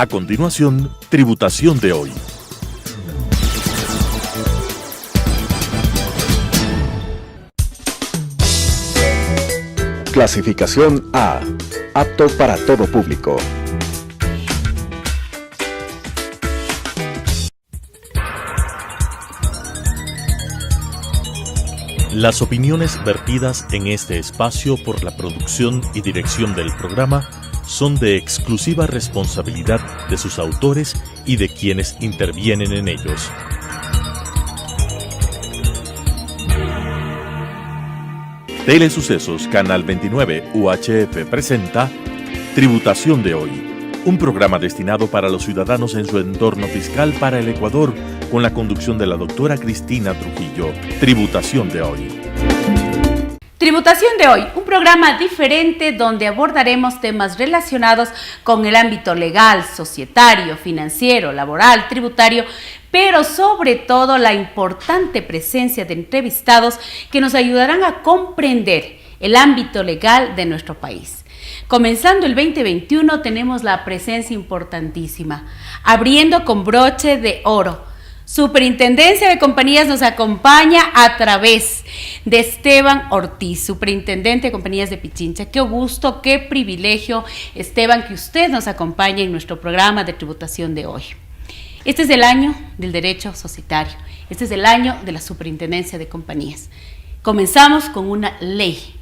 A continuación, Tributación de hoy. Clasificación A. Apto para todo público. Las opiniones vertidas en este espacio por la producción y dirección del programa son de exclusiva responsabilidad de sus autores y de quienes intervienen en ellos. Telesucesos Canal 29 UHF presenta Tributación de hoy, un programa destinado para los ciudadanos en su entorno fiscal para el Ecuador, con la conducción de la doctora Cristina Trujillo. Tributación de hoy. Tributación de hoy, un programa diferente donde abordaremos temas relacionados con el ámbito legal, societario, financiero, laboral, tributario, pero sobre todo la importante presencia de entrevistados que nos ayudarán a comprender el ámbito legal de nuestro país. Comenzando el 2021 tenemos la presencia importantísima, abriendo con broche de oro. Superintendencia de Compañías nos acompaña a través de Esteban Ortiz, Superintendente de Compañías de Pichincha. Qué gusto, qué privilegio, Esteban, que usted nos acompañe en nuestro programa de tributación de hoy. Este es el año del derecho societario, este es el año de la Superintendencia de Compañías. Comenzamos con una ley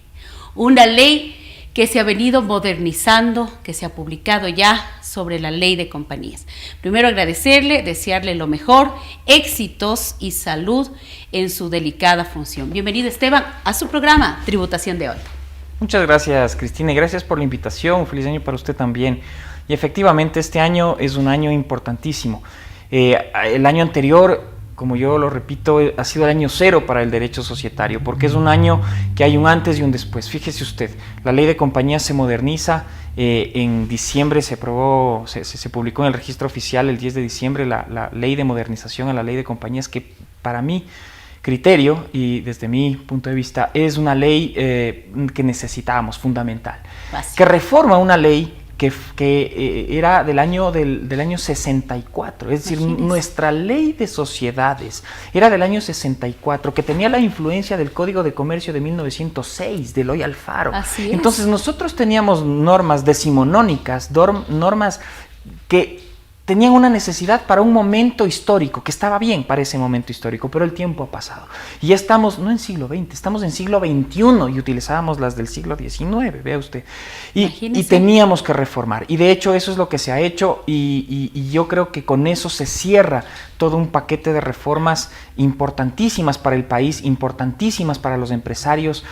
que se ha venido modernizando, que se ha publicado ya sobre la ley de compañías. Primero agradecerle, desearle lo mejor, éxitos y salud en su delicada función. Bienvenido, Esteban, a su programa Tributación de hoy. Muchas gracias, Cristina, y gracias por la invitación. Feliz año para usted también. Y efectivamente este año es un año importantísimo. El año anterior, como yo lo repito, ha sido el año cero para el derecho societario, porque es un año que hay un antes y un después. Fíjese usted, la ley de compañías se moderniza, en diciembre se aprobó, se publicó en el registro oficial el 10 de diciembre la ley de modernización a la ley de compañías, que para mi criterio y desde mi punto de vista es una ley que necesitábamos, fundamental, que reforma una ley que era del año 64, es decir, nuestra ley de sociedades era del año 64, que tenía la influencia del Código de Comercio de 1906, de Eloy Alfaro. Así es. Entonces nosotros teníamos normas decimonónicas, normas que tenían una necesidad para un momento histórico, que estaba bien para ese momento histórico, pero el tiempo ha pasado. Y ya estamos, no en siglo XX, estamos en siglo XXI y utilizábamos las del siglo XIX, vea usted. Y teníamos que reformar. Y de hecho eso es lo que se ha hecho y yo creo que con eso se cierra todo un paquete de reformas importantísimas para el país, importantísimas para los empresarios,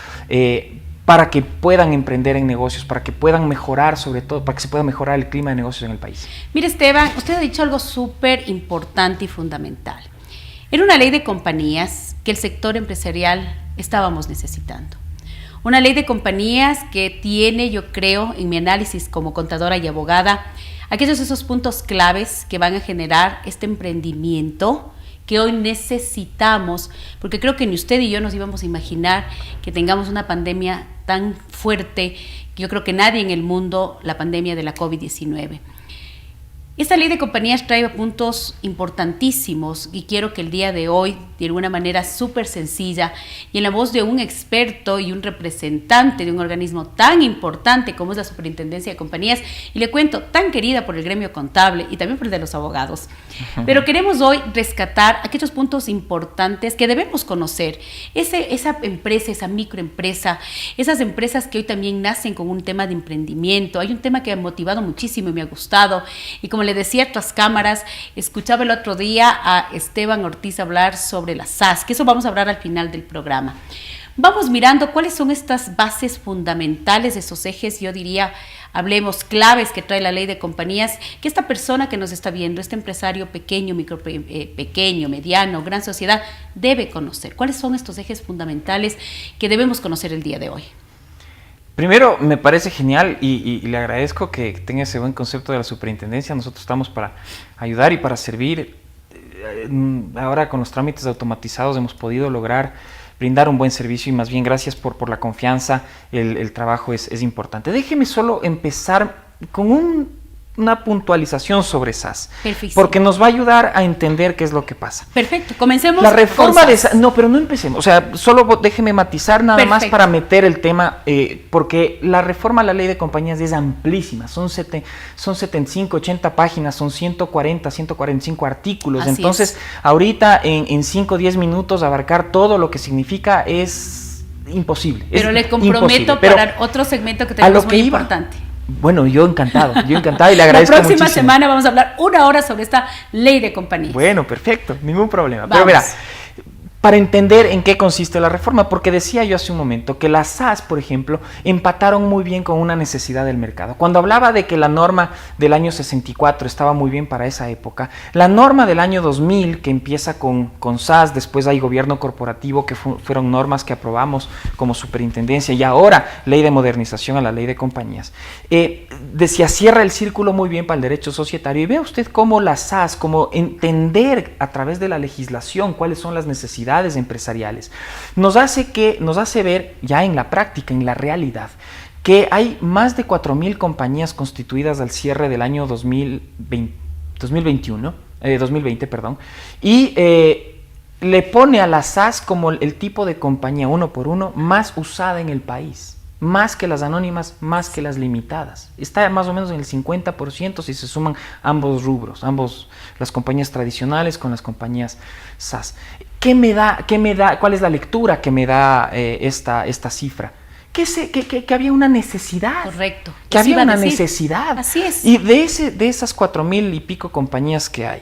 para que puedan emprender en negocios, para que puedan mejorar, sobre todo, para que se pueda mejorar el clima de negocios en el país. Mire, Esteban, usted ha dicho algo súper importante y fundamental. Era una ley de compañías que el sector empresarial estábamos necesitando. Una ley de compañías que tiene, yo creo, en mi análisis como contadora y abogada, aquellos esos puntos claves que van a generar este emprendimiento que hoy necesitamos, porque creo que ni usted y yo nos íbamos a imaginar que tengamos una pandemia tan fuerte, yo creo que nadie en el mundo, la pandemia de la COVID-19. Esta ley de compañías trae puntos importantísimos y quiero que el día de hoy, de alguna manera súper sencilla y en la voz de un experto y un representante de un organismo tan importante como es la Superintendencia de Compañías, y le cuento, tan querida por el gremio contable y también por el de los abogados, pero queremos hoy rescatar aquellos puntos importantes que debemos conocer. Esa empresa, esa microempresa, esas empresas que hoy también nacen con un tema de emprendimiento. Hay un tema que me ha motivado muchísimo y me ha gustado, y como le decía a otras cámaras, escuchaba el otro día a Esteban Ortiz hablar sobre las SAS, que eso vamos a hablar al final del programa. Vamos mirando cuáles son estas bases fundamentales de esos ejes, yo diría, hablemos claves que trae la ley de compañías, que esta persona que nos está viendo, este empresario pequeño, pequeño, mediano, gran sociedad, debe conocer. ¿Cuáles son estos ejes fundamentales que debemos conocer el día de hoy? Primero, me parece genial y le agradezco que tenga ese buen concepto de la superintendencia. Nosotros estamos para ayudar y para servir. Ahora con los trámites automatizados hemos podido lograr brindar un buen servicio y más bien gracias por la confianza, el trabajo es importante. Déjeme solo empezar con una puntualización sobre SAS, Perfectísimo. porque nos va a ayudar a entender qué es lo que pasa. Perfecto, comencemos. La reforma con de SAS. SAS, no, pero no empecemos, o sea, solo déjeme matizar nada Perfecto. más para meter el tema, porque la reforma a la ley de compañías es amplísima, son 75, 80 páginas, son 140, 145 artículos, Así entonces es. ahorita en 5 o 10 minutos abarcar todo lo que significa es imposible. Pero es le comprometo imposible, pero para otro segmento que a tenemos lo que muy iba. importante. Bueno, yo encantado y le La agradezco próxima muchísimo. semana vamos a hablar 1 hora sobre esta ley de compañías. Bueno, perfecto, ningún problema. Vamos. Pero mira, para entender en qué consiste la reforma, porque decía yo hace un momento que las SAS, por ejemplo, empataron muy bien con una necesidad del mercado. Cuando hablaba de que la norma del año 64 estaba muy bien para esa época, la norma del año 2000, que empieza con SAS, después hay gobierno corporativo, que fueron normas que aprobamos como superintendencia, y ahora ley de modernización a la ley de compañías, decía, cierra el círculo muy bien para el derecho societario, y vea usted cómo las SAS, como entender a través de la legislación cuáles son las necesidades empresariales, nos hace ver ya en la práctica, en la realidad, que hay más de 4.000 compañías constituidas al cierre del año 2020, perdón, y le pone a las SAS como el tipo de compañía uno por uno más usada en el país. Más que las anónimas, más que las limitadas. Está más o menos en el 50% si se suman ambos rubros, las compañías tradicionales con las compañías SAS. ¿Qué me da? ¿Cuál es la lectura que me da esta cifra? Que había una necesidad. Correcto. Que Eso había iba a una decir. necesidad. Así es. Y de esas 4.000 y pico compañías que hay,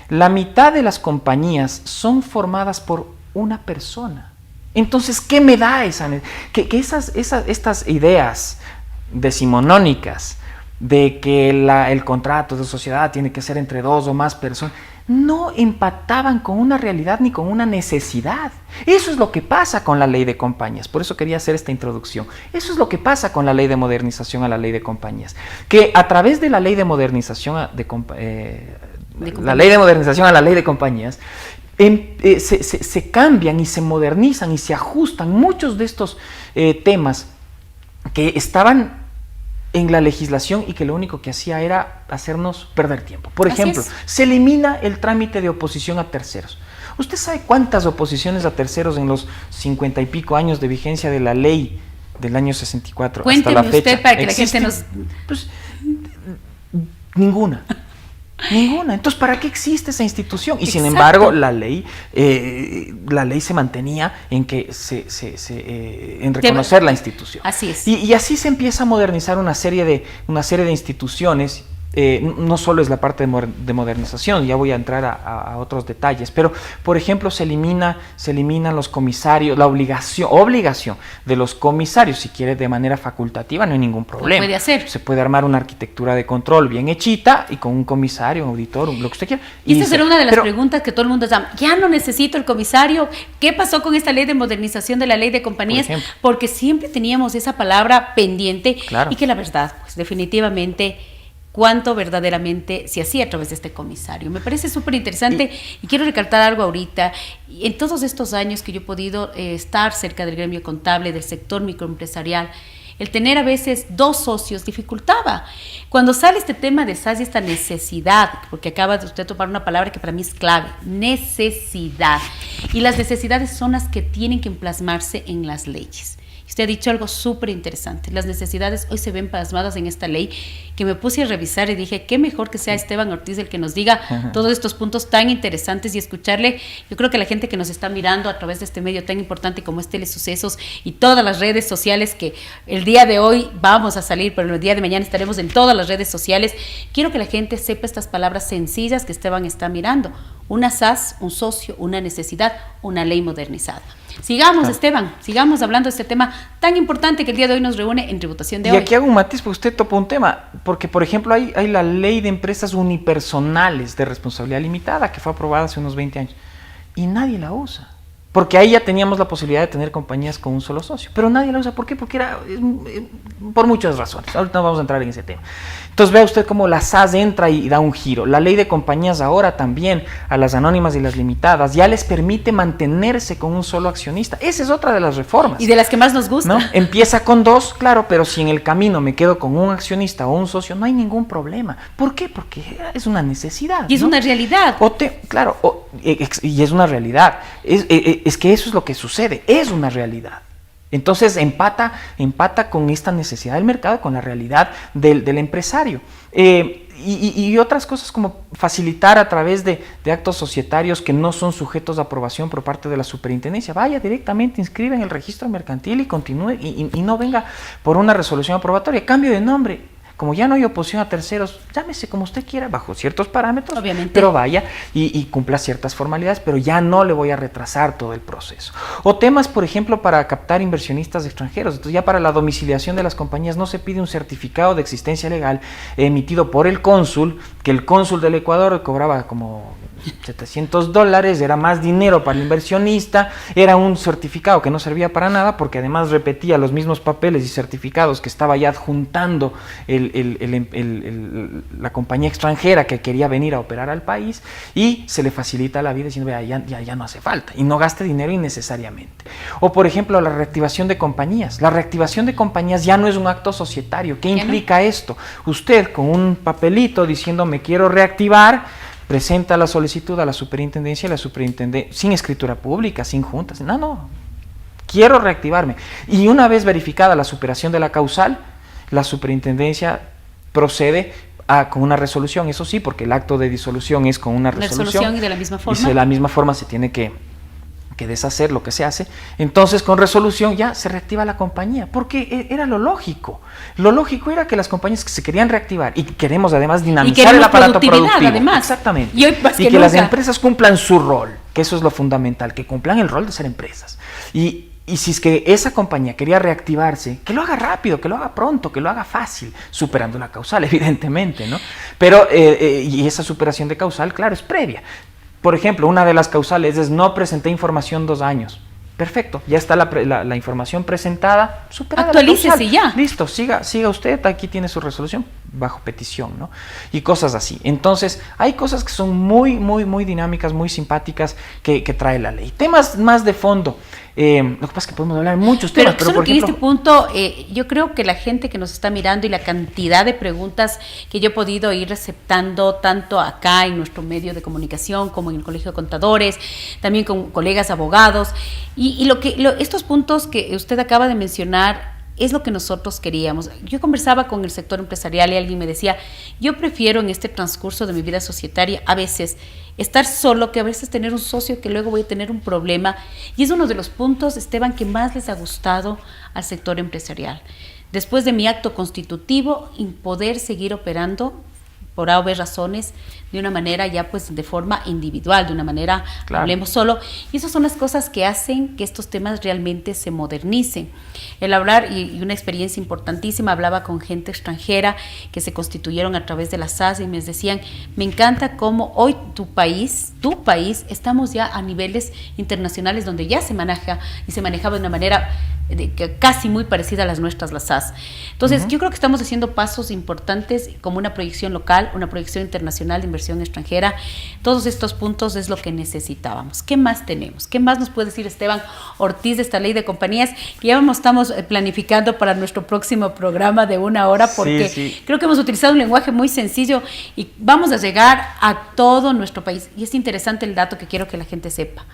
la mitad de las compañías son formadas por una persona. Entonces, ¿qué me da estas ideas decimonónicas de que el contrato de sociedad tiene que ser entre 2 o más personas? No empataban con una realidad ni con una necesidad. Eso es lo que pasa con la ley de compañías. Por eso quería hacer esta introducción. Eso es lo que pasa con la ley de modernización a la ley de compañías. Que a través de la ley de modernización a la ley de compañías, se cambian y se modernizan y se ajustan muchos de estos temas que estaban en la legislación y que lo único que hacía era hacernos perder tiempo. Por ejemplo, se elimina el trámite de oposición a terceros. ¿Usted sabe cuántas oposiciones a terceros en los 50 y pico años de vigencia de la ley del año 64 Cuénteme hasta la fecha usted para que existen? la gente nos... Pues, ninguna. Ninguna. Entonces, ¿para qué existe esa institución? Y sin embargo, la ley se mantenía en que en reconocer la institución. Así es. Y así se empieza a modernizar una serie de instituciones. No solo es la parte de modernización, ya voy a entrar a otros detalles, pero por ejemplo se eliminan los comisarios, la obligación de los comisarios, si quiere de manera facultativa, no hay ningún problema. Lo puede hacer. Se puede armar una arquitectura de control bien hechita y con un comisario, un auditor, lo que usted quiera. Y esta será una de las preguntas que todo el mundo llama. Ya no necesito el comisario. ¿Qué pasó con esta ley de modernización de la ley de compañías? Porque siempre teníamos esa palabra pendiente. Claro. Y que la verdad, pues definitivamente, cuánto verdaderamente se hacía a través de este comisario. Me parece súper interesante y quiero recalcar algo ahorita. En todos estos años que yo he podido estar cerca del gremio contable, del sector microempresarial, el tener a veces 2 socios dificultaba. Cuando sale este tema de SAS y esta necesidad, porque acaba de usted tomar una palabra que para mí es clave, necesidad. Y las necesidades son las que tienen que plasmarse en las leyes. Usted ha dicho algo súper interesante. Las necesidades hoy se ven plasmadas en esta ley, que me puse a revisar y dije, qué mejor que sea Esteban Ortiz el que nos diga todos estos puntos tan interesantes y escucharle. Yo creo que la gente que nos está mirando a través de este medio tan importante como es Telesucesos y todas las redes sociales, que el día de hoy vamos a salir, pero el día de mañana estaremos en todas las redes sociales, quiero que la gente sepa estas palabras sencillas que Esteban está mirando. Una SAS, un socio, una necesidad, una ley modernizada. Sigamos, Esteban, sigamos hablando de este tema tan importante que el día de hoy nos reúne en Tributación de Hoy. Y aquí hago un matiz porque usted topó un tema, porque por ejemplo hay la ley de empresas unipersonales de responsabilidad limitada que fue aprobada hace unos 20 años y nadie la usa. Porque ahí ya teníamos la posibilidad de tener compañías con un solo socio, pero nadie la usa. ¿Por qué? Porque por muchas razones. Ahorita no vamos a entrar en ese tema. Entonces vea usted cómo la SAS entra y da un giro. La ley de compañías ahora también, a las anónimas y las limitadas, ya les permite mantenerse con un solo accionista. Esa es otra de las reformas. Y de las que más nos gusta. ¿No? Empieza con 2, claro, pero si en el camino me quedo con un accionista o un socio, no hay ningún problema. ¿Por qué? Porque es una necesidad. Y es, ¿no?, una realidad. Claro, y es una realidad. Es que eso es lo que sucede, es una realidad. Entonces empata con esta necesidad del mercado, con la realidad del empresario. Y otras cosas como facilitar a través de actos societarios que no son sujetos a aprobación por parte de la superintendencia. Vaya directamente, inscribe en el registro mercantil y continúe y no venga por una resolución aprobatoria. Cambio de nombre. Como ya no hay oposición a terceros, llámese como usted quiera, bajo ciertos parámetros, obviamente, pero vaya y cumpla ciertas formalidades, pero ya no le voy a retrasar todo el proceso. O temas, por ejemplo, para captar inversionistas extranjeros. Entonces ya para la domiciliación de las compañías no se pide un certificado de existencia legal emitido por el cónsul, que el cónsul del Ecuador cobraba como $700, era más dinero para el inversionista, era un certificado que no servía para nada porque además repetía los mismos papeles y certificados que estaba ya adjuntando la compañía extranjera que quería venir a operar al país, y se le facilita la vida diciendo, ya no hace falta, y no gaste dinero innecesariamente. O por ejemplo la reactivación de compañías. La reactivación de compañías ya no es un acto societario. ¿Qué implica esto? Usted con un papelito diciendo me quiero reactivar, presenta la solicitud a la superintendencia y la superintendencia, sin escritura pública, sin juntas, no, quiero reactivarme. Y una vez verificada la superación de la causal, la superintendencia procede con una resolución, eso sí, porque el acto de disolución es con una resolución. Y de la misma forma. Y de la misma forma se tiene que deshacer lo que se hace. Entonces con resolución ya se reactiva la compañía, porque era lo lógico. Lo lógico era que las compañías que se querían reactivar, y queremos además dinamizar el aparato productivo, además. Exactamente, y que las empresas cumplan su rol, que eso es lo fundamental, que cumplan el rol de ser empresas. Y si es que esa compañía quería reactivarse, que lo haga rápido, que lo haga pronto, que lo haga fácil, superando la causal, evidentemente, ¿no? Pero, y esa superación de causal, claro, es previa. Por ejemplo, una de las causales es no presenté información 2 años. Perfecto, ya está la información presentada, superada. Actualícese ya. Listo, siga usted, aquí tiene su resolución bajo petición, ¿no? Y cosas así. Entonces, hay cosas que son muy, muy, muy dinámicas, muy simpáticas que trae la ley. Temas más de fondo. Lo que pasa es que podemos hablar de muchos temas, pero solo por ejemplo, en este punto, yo creo que la gente que nos está mirando y la cantidad de preguntas que yo he podido ir receptando tanto acá en nuestro medio de comunicación como en el Colegio de Contadores, también con colegas abogados, y estos puntos que usted acaba de mencionar es lo que nosotros queríamos. Yo conversaba con el sector empresarial y alguien me decía, yo prefiero en este transcurso de mi vida societaria a veces estar solo que a veces tener un socio que luego voy a tener un problema, y es uno de los puntos, Esteban, que más les ha gustado al sector empresarial. Después de mi acto constitutivo, poder seguir operando por A o B razones, de una manera ya pues de forma individual, de una manera, claro, hablemos solo, y esas son las cosas que hacen que estos temas realmente se modernicen. El hablar, y una experiencia importantísima, hablaba con gente extranjera que se constituyeron a través de la SAS y me decían, me encanta cómo hoy tu país, estamos ya a niveles internacionales donde ya se maneja y se manejaba de una manera casi muy parecida a las nuestras, las SAS. Entonces, yo creo que estamos haciendo pasos importantes como una proyección local, una proyección internacional de inversión extranjera. Todos estos puntos es lo que necesitábamos. ¿Qué más tenemos? ¿Qué más nos puede decir Esteban Ortiz de esta ley de compañías que ya estamos planificando para nuestro próximo programa de 1 hora? Porque creo que hemos utilizado un lenguaje muy sencillo y vamos a llegar a todo nuestro país. Y es interesante el dato que quiero que la gente sepa.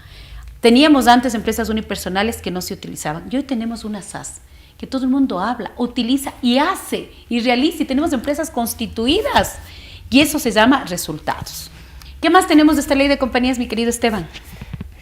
Teníamos antes empresas unipersonales que no se utilizaban, y hoy tenemos una SAS que todo el mundo habla, utiliza y hace y realiza, y tenemos empresas constituidas, y eso se llama resultados. ¿Qué más tenemos de esta ley de compañías, mi querido Esteban?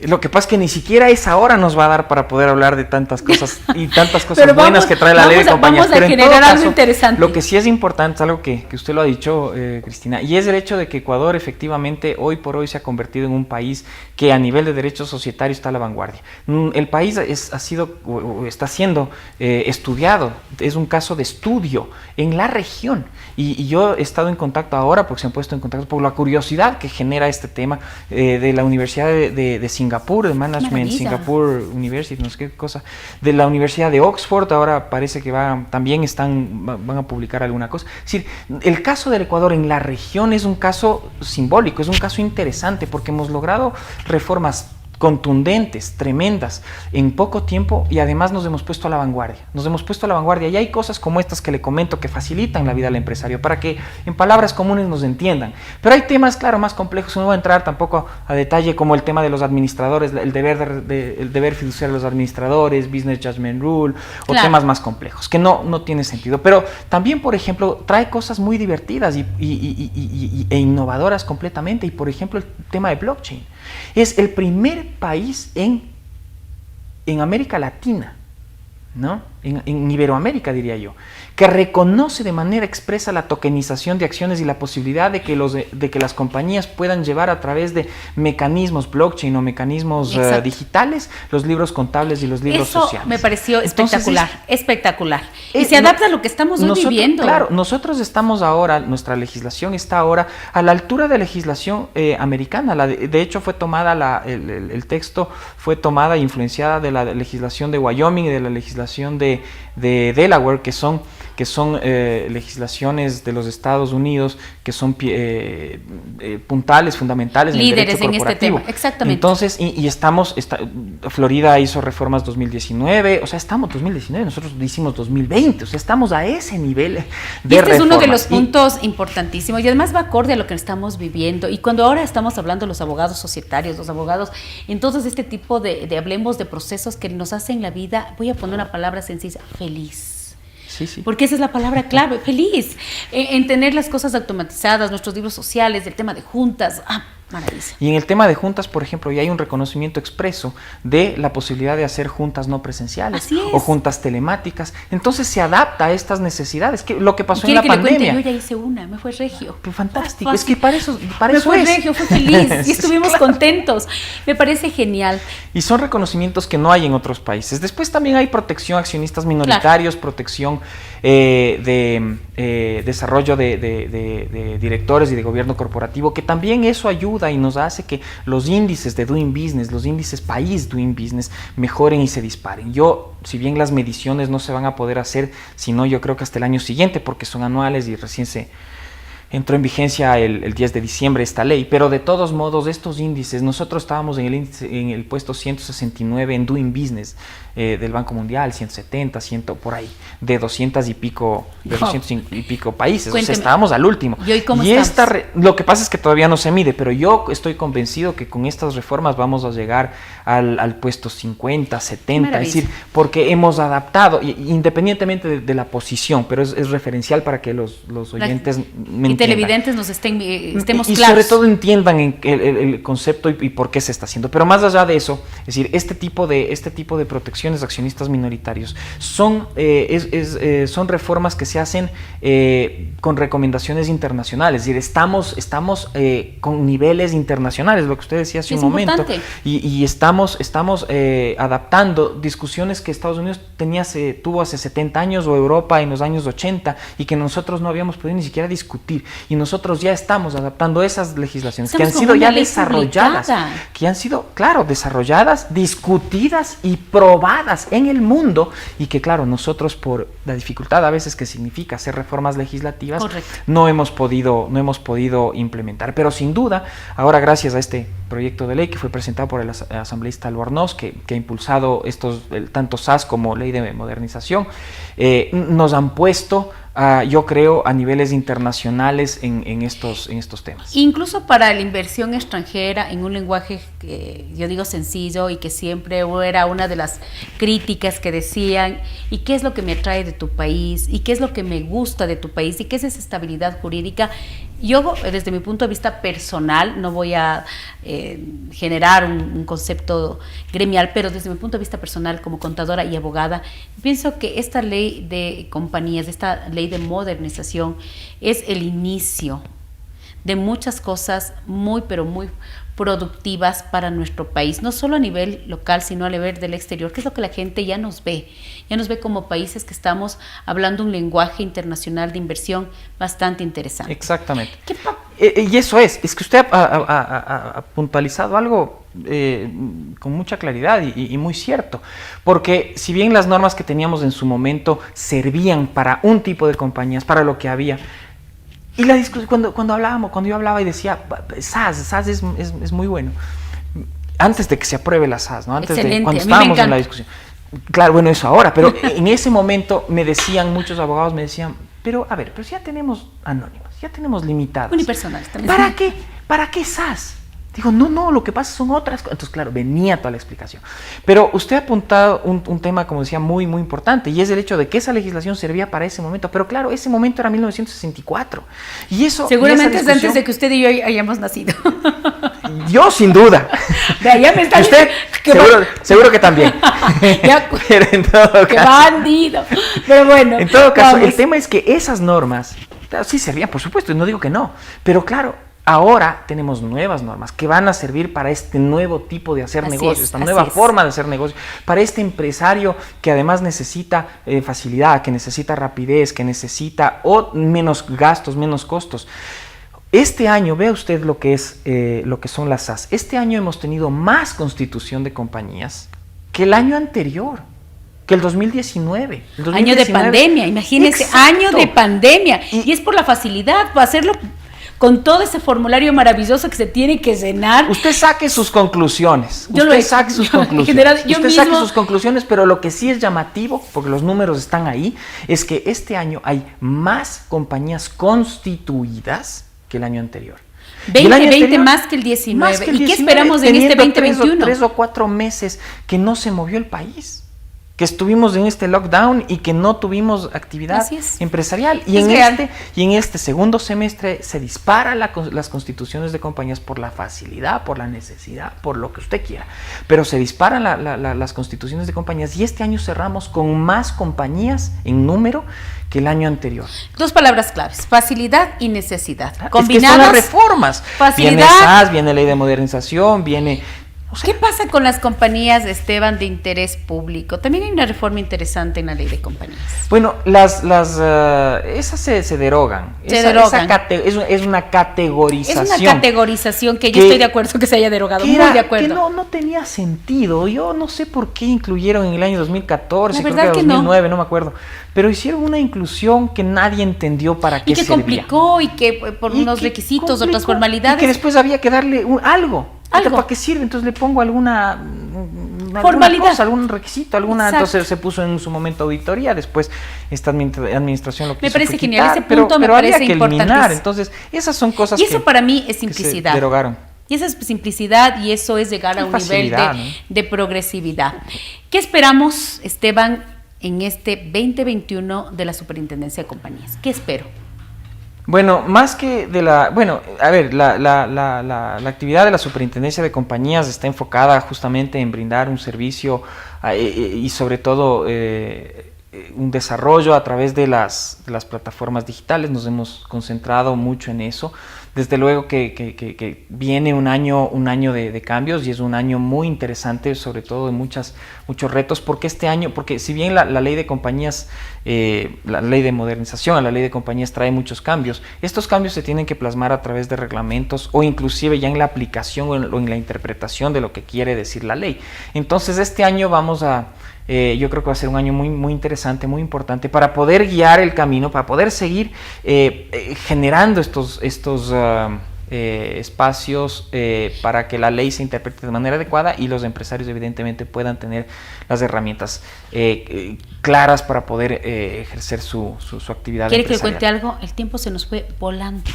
Lo que pasa es que ni siquiera esa hora nos va a dar para poder hablar de tantas cosas y tantas cosas buenas que trae la ley de compañías. Pero en todo caso, lo que sí es importante, es algo que usted lo ha dicho, Cristina, y es el hecho de que Ecuador efectivamente hoy por hoy se ha convertido en un país que a nivel de derechos societarios está a la vanguardia. El país está siendo estudiado, es un caso de estudio en la región, y yo he estado en contacto ahora porque se han puesto en contacto por la curiosidad que genera este tema de la Universidad de Singapur, Singapur, de Management, Maravilla. Singapore University, no sé qué cosa, de la Universidad de Oxford, ahora parece que también van a publicar alguna cosa. Es decir, el caso del Ecuador en la región es un caso simbólico, es un caso interesante, porque hemos logrado reformas contundentes, tremendas, en poco tiempo, y además nos hemos puesto a la vanguardia, y hay cosas como estas que le comento que facilitan la vida al empresario, para que en palabras comunes nos entiendan, pero hay temas, claro, más complejos. No voy a entrar tampoco a detalle, como el tema de los administradores, el deber fiduciario de los administradores, Business Judgment Rule, o claro, temas más complejos, que no tiene sentido, pero también, por ejemplo, trae cosas muy divertidas e innovadoras completamente, y por ejemplo el tema de blockchain. Es el primer país en América Latina, ¿no? En Iberoamérica, diría yo, que reconoce de manera expresa la tokenización de acciones y la posibilidad de que las compañías puedan llevar a través de mecanismos blockchain o mecanismos digitales los libros contables y los libros Eso sociales. Me pareció espectacular, espectacular. Y se no, adapta a lo que estamos hoy viviendo. Claro, nosotros estamos ahora, nuestra legislación está ahora a la altura de legislación americana. De hecho, fue tomada el texto fue tomada e influenciada de la legislación de Wyoming y de la legislación de Delaware, que son legislaciones de los Estados Unidos, que son puntales, fundamentales en líderes el derecho corporativo. En este tema, exactamente. Entonces, Florida hizo reformas 2019, o sea, estamos 2019, nosotros hicimos 2020, o sea, estamos a ese nivel de reformas. Este es uno de los puntos importantísimos, y además va acorde a lo que estamos viviendo. Y cuando ahora estamos hablando de los abogados societarios, los abogados, entonces este tipo de hablemos de procesos que nos hacen la vida, voy a poner una palabra sencilla, feliz. Sí. Porque esa es la palabra clave, feliz, en tener las cosas automatizadas, nuestros libros sociales, el tema de juntas, maravilla. Y en el tema de juntas, por ejemplo, ya hay un reconocimiento expreso de la posibilidad de hacer juntas no presenciales o juntas telemáticas. Entonces se adapta a estas necesidades. Lo que pasó en la pandemia. Yo ya hice una, me fue regio. Fantástico, es que para eso me fue regio, fue feliz y estuvimos contentos. Me parece genial. Y son reconocimientos que no hay en otros países. Después también hay protección a accionistas minoritarios, protección de desarrollo de directores y de gobierno corporativo, que también eso ayuda y nos hace que los índices de Doing Business, los índices país Doing Business mejoren y se disparen. Si bien las mediciones no se van a poder hacer, sino yo creo que hasta el año siguiente, porque son anuales y recién se entró en vigencia el 10 de diciembre esta ley, pero de todos modos estos índices, nosotros estábamos en el puesto 169 en Doing Business del Banco Mundial, 170, 100 por ahí, de 200 y pico países. Cuénteme. O sea, estábamos al último. ¿Y cómo estamos? Lo que pasa es que todavía no se mide, pero yo estoy convencido que con estas reformas vamos a llegar al puesto 50, 70, maravilla. Es decir, porque hemos adaptado, independientemente de la posición, pero es referencial para que los oyentes me entiendan. Televidentes nos estemos y claros. Sobre todo entiendan el concepto y por qué se está haciendo. Pero más allá de eso, es decir, este tipo de protecciones de accionistas minoritarios son reformas que se hacen con recomendaciones internacionales. Es decir, estamos con niveles internacionales, lo que usted decía hace un momento. Y estamos adaptando discusiones que Estados Unidos tuvo hace 70 años, o Europa en los años 80, y que nosotros no habíamos podido ni siquiera discutir. Y nosotros ya estamos adaptando esas legislaciones que han sido ya desarrolladas, que han sido, claro, desarrolladas, discutidas y probadas en el mundo, y que, claro, nosotros, por la dificultad a veces que significa hacer reformas legislativas, no hemos podido implementar. Pero sin duda, ahora, gracias a este proyecto de ley que fue presentado por el asambleísta Albornoz, que ha impulsado tanto SAS como Ley de Modernización, nos han puesto yo creo a niveles internacionales en estos temas. Incluso para la inversión extranjera en un lenguaje que yo digo sencillo, y que siempre era una de las críticas que decían, ¿y qué es lo que me atrae de tu país? ¿Y qué es lo que me gusta de tu país? ¿Y qué es esa estabilidad jurídica? Yo, desde mi punto de vista personal, no voy a generar un concepto gremial, pero desde mi punto de vista personal, como contadora y abogada, pienso que esta ley de compañías, esta ley de modernización, es el inicio de muchas cosas muy, pero muy productivas para nuestro país, no solo a nivel local, sino a nivel del exterior, que es lo que la gente ya nos ve como países que estamos hablando un lenguaje internacional de inversión bastante interesante. Exactamente. Y eso es que usted ha puntualizado algo con mucha claridad y muy cierto, porque si bien las normas que teníamos en su momento servían para un tipo de compañías, para lo que había, y la discusión, cuando yo hablaba y decía, SAS es muy bueno, antes de que se apruebe la SAS, ¿no? Antes Excelente, de cuando a mí me estábamos en encanta. la discusión. Claro, bueno, eso ahora, pero en ese momento me decían, muchos abogados me decían, pero si ya tenemos anónimas, ya tenemos limitadas. Unipersonales también. ¿Para qué SAS? Digo, no, lo que pasa son otras cosas. Entonces, claro, venía toda la explicación. Pero usted ha apuntado un tema, como decía, muy, muy importante, y es el hecho de que esa legislación servía para ese momento. Pero claro, ese momento era 1964. Y eso... Seguramente es antes de que usted y yo hayamos nacido. Yo, sin duda. De allá me está Usted, seguro que también. Ya, Pero en todo ¡qué caso... bandido! Pero bueno. En todo caso, vamos. el tema es que esas normas, claro, sí servían, por supuesto, no digo que no, pero claro, ahora tenemos nuevas normas que van a servir para este nuevo tipo de hacer negocio, esta nueva forma de hacer negocio, para este empresario que además necesita facilidad, que necesita rapidez, que necesita menos gastos, menos costos. Este año, vea usted lo que son las SAS. Este año hemos tenido más constitución de compañías que el año anterior, que el 2019. Año de pandemia, imagínense, Exacto. año de pandemia. Y es por la facilidad, para hacerlo con todo ese formulario maravilloso que se tiene que llenar. Usted saque sus conclusiones. Usted saque sus conclusiones, pero lo que sí es llamativo, porque los números están ahí, es que este año hay más compañías constituidas que el año anterior. 2020 más que el 19. ¿Y qué esperamos en este 2021? 3 o 4 meses que no se movió el país, que estuvimos en este lockdown y que no tuvimos actividad empresarial. Y en este segundo semestre se dispara las constituciones de compañías por la facilidad, por la necesidad, por lo que usted quiera. Pero se disparan las constituciones de compañías y este año cerramos con más compañías en número que el año anterior. Dos palabras claves: facilidad y necesidad. Combinadas. Es que son las reformas. Facilidad. Viene SAS, viene ley de modernización, viene... ¿Qué pasa con las compañías, Esteban, de interés público? También hay una reforma interesante en la ley de compañías. Bueno, esas se derogan. Es una categorización. Es una categorización que yo estoy de acuerdo que se haya derogado, muy de acuerdo. Que no tenía sentido. Yo no sé por qué incluyeron en el año 2014, creo que 2009, no me acuerdo. Pero hicieron una inclusión que nadie entendió para qué servía. Y que complicó y que por unos requisitos, otras formalidades. Y que después había que darle algo. ¿Para qué sirve? Entonces le pongo alguna formalidad, cosa, algún requisito, entonces se puso en su momento auditoría, después esta administración lo quiso. Me parece quitar, genial, ese punto me parece importante. Entonces, esas son cosas y eso para mí es simplicidad. Que se derogaron. Y esa es simplicidad y eso es llegar a un nivel de progresividad. ¿Qué esperamos, Esteban, en este 2021 de la Superintendencia de Compañías? ¿Qué espero? Bueno, más que de la... Bueno, a ver, la actividad de la Superintendencia de Compañías está enfocada justamente en brindar un servicio y sobre todo un desarrollo a través de las plataformas digitales. Nos hemos concentrado mucho en eso. Desde luego que viene un año de cambios y es un año muy interesante, sobre todo de muchos retos, porque si bien la ley de compañías, la ley de modernización, la ley de compañías trae muchos cambios, estos cambios se tienen que plasmar a través de reglamentos o inclusive ya en la aplicación o en la interpretación de lo que quiere decir la ley. Entonces este año yo creo que va a ser un año muy, muy interesante, muy importante para poder guiar el camino, para poder seguir generando estos espacios para que la ley se interprete de manera adecuada y los empresarios evidentemente puedan tener las herramientas claras para poder ejercer su actividad empresarial. ¿Quiere que le cuente algo? El tiempo se nos fue volando.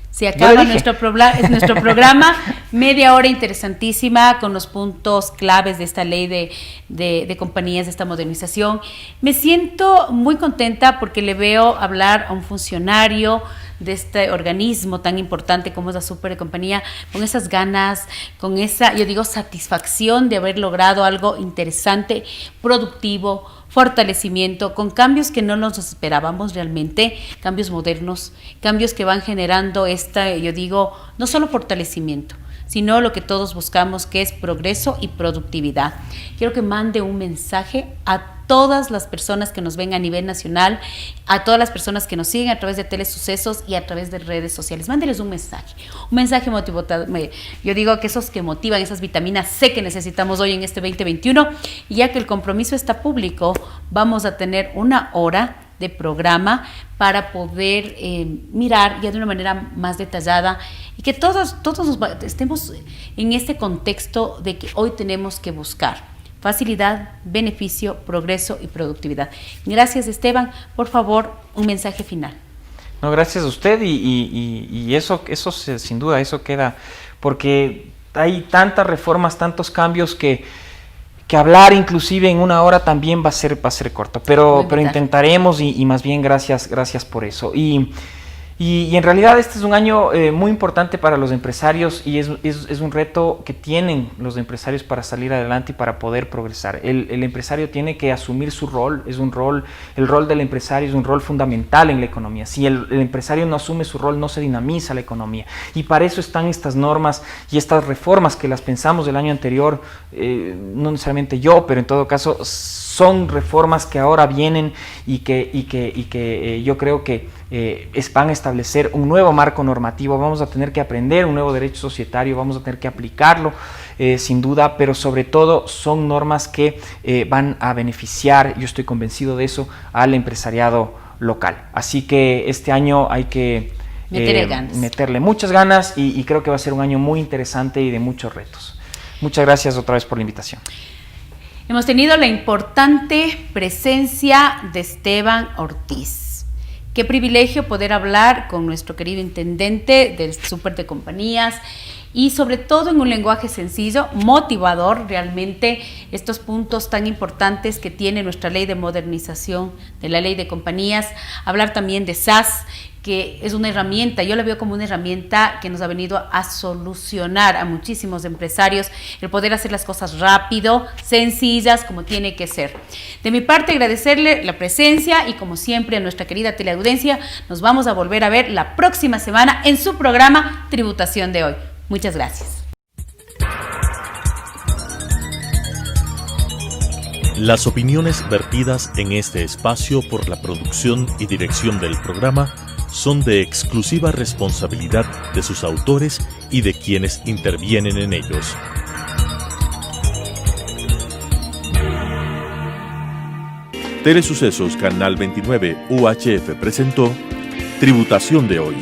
Se acaba nuestro programa, media hora interesantísima con los puntos claves de esta ley de compañías, de esta modernización. Me siento muy contenta porque le veo hablar a un funcionario de este organismo tan importante como es la Supercompañía, con esas ganas, con esa, yo digo, satisfacción de haber logrado algo interesante, productivo, fortalecimiento, con cambios que no nos esperábamos realmente, cambios modernos, cambios que van generando yo digo, no solo fortalecimiento, sino lo que todos buscamos, que es progreso y productividad. Quiero que mande un mensaje a todas las personas que nos ven a nivel nacional, a todas las personas que nos siguen a través de Telesucesos y a través de redes sociales. Mándeles un mensaje motivador. Yo digo que esos que motivan, esas vitaminas C que necesitamos hoy en este 2021, y ya que el compromiso está público, vamos a tener 1 hora de programa para poder mirar ya de una manera más detallada y que todos estemos en este contexto de que hoy tenemos que buscar facilidad, beneficio, progreso y productividad. Gracias, Esteban. Por favor, un mensaje final. No, gracias a usted y eso sin duda, eso queda, porque hay tantas reformas, tantos cambios que hablar inclusive en 1 hora también va a ser corto, pero intentaremos y más bien gracias por eso. Y en realidad este es un año muy importante para los empresarios y es un reto que tienen los empresarios para salir adelante y para poder progresar. El empresario tiene que asumir su rol, el rol del empresario es un rol fundamental en la economía. Si el empresario no asume su rol, no se dinamiza la economía. Y para eso están estas normas y estas reformas que las pensamos del año anterior, no necesariamente yo, pero en todo caso son reformas que ahora vienen y que yo creo que van a establecer un nuevo marco normativo. Vamos a tener que aprender un nuevo derecho societario, vamos a tener que aplicarlo sin duda, pero sobre todo son normas que van a beneficiar, yo estoy convencido de eso, al empresariado local. Así que este año hay que meterle muchas ganas y creo que va a ser un año muy interesante y de muchos retos. Muchas gracias otra vez por la invitación. Hemos tenido la importante presencia de Esteban Ortiz. Qué privilegio poder hablar con nuestro querido intendente del Súper de Compañías y sobre todo en un lenguaje sencillo, motivador, realmente estos puntos tan importantes que tiene nuestra ley de modernización de la ley de compañías, hablar también de SAS, que es una herramienta, yo la veo como una herramienta que nos ha venido a solucionar a muchísimos empresarios el poder hacer las cosas rápido, sencillas, como tiene que ser. De mi parte, agradecerle la presencia y como siempre a nuestra querida teleaudiencia, nos vamos a volver a ver la próxima semana en su programa Tributación de Hoy. Muchas gracias. Las opiniones vertidas en este espacio por la producción y dirección del programa son de exclusiva responsabilidad de sus autores y de quienes intervienen en ellos. Telesucesos Canal 29 UHF presentó Tributación de Hoy,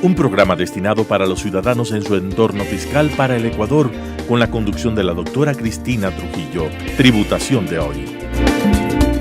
un programa destinado para los ciudadanos en su entorno fiscal para el Ecuador, con la conducción de la doctora Cristina Trujillo. Tributación de Hoy.